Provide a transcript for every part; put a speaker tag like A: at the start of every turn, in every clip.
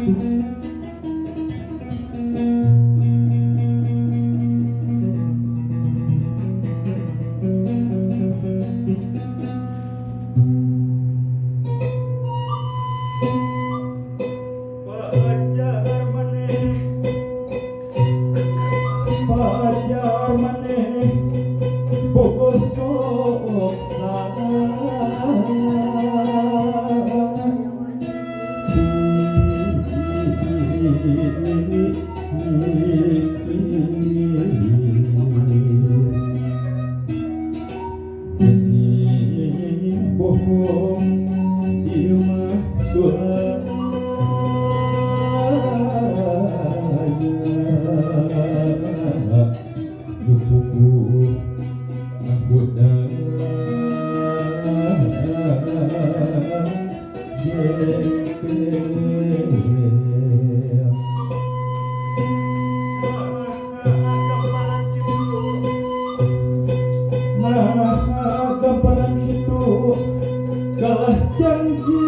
A: Fajar maneh bosok bohong ilmu gamparan gitu kalah janji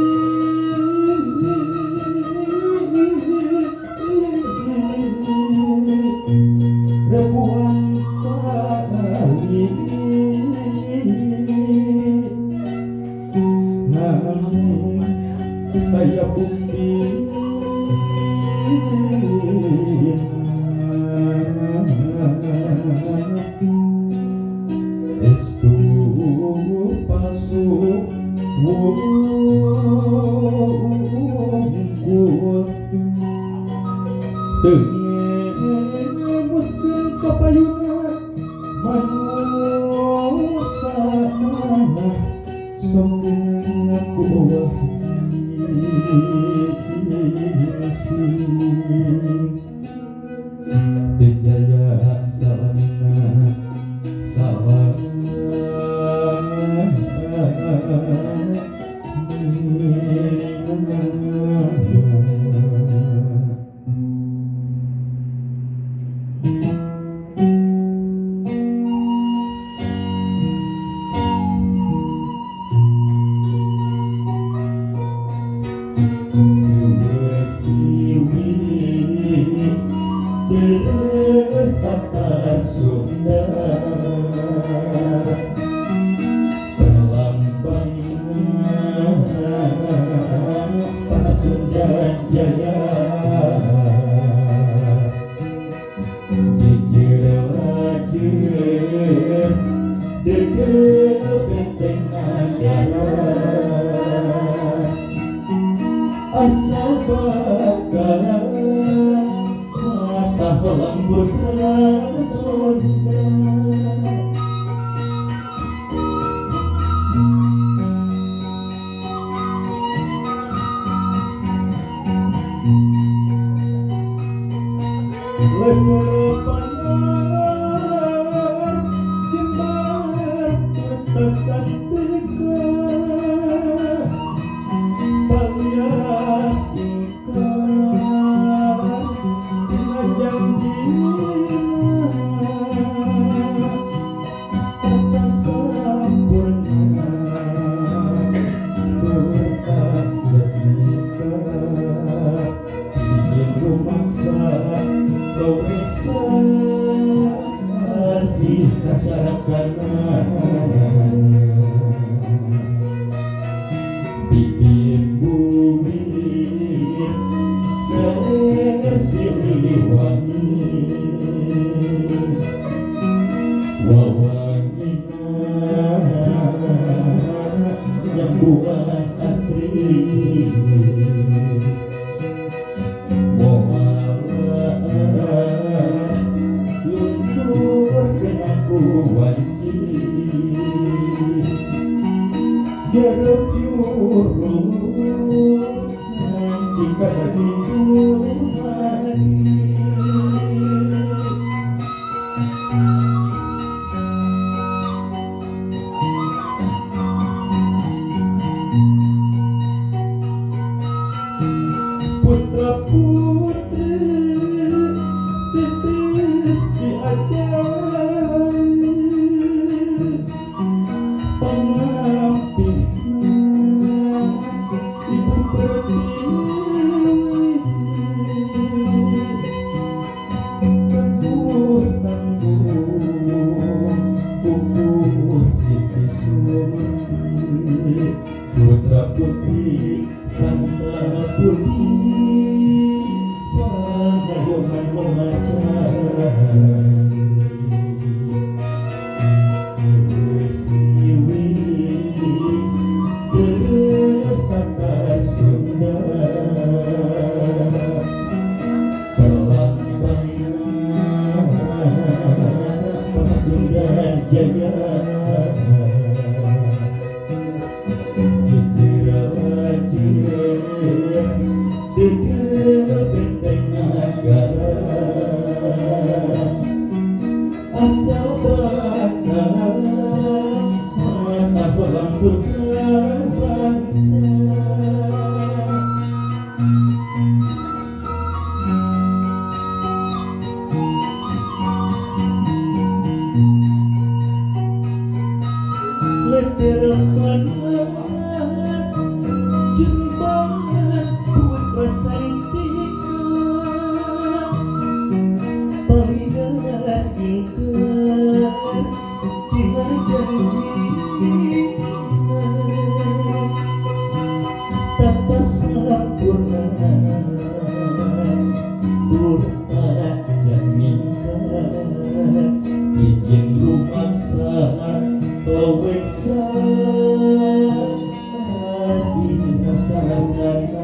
A: ribuan kali namun daya bukti estu pasuk wungkul tengemutkeun kapayungan manusa sok ngaku wahing tejaya salamina salam siwi bertata Sunda perlambang Pasundan Jaya jejir lajur degel benteng Nagara asal bakalan mata lembut rasonsa lebar panar jembar kertasan teka palias ingkar dina janjina tata sampurna berkajat nikah ingin rumaksa kau eksa asih kasarakanan bibir buih siliwangi wawangina yang buat asri moalas luntur kenaku wanci garap yurut jika hidup putra putri titis diajar pengampihna ibu pertiwi tata sempurna Tuhan dan nikah bikin rumaksa paweksa asih sarangana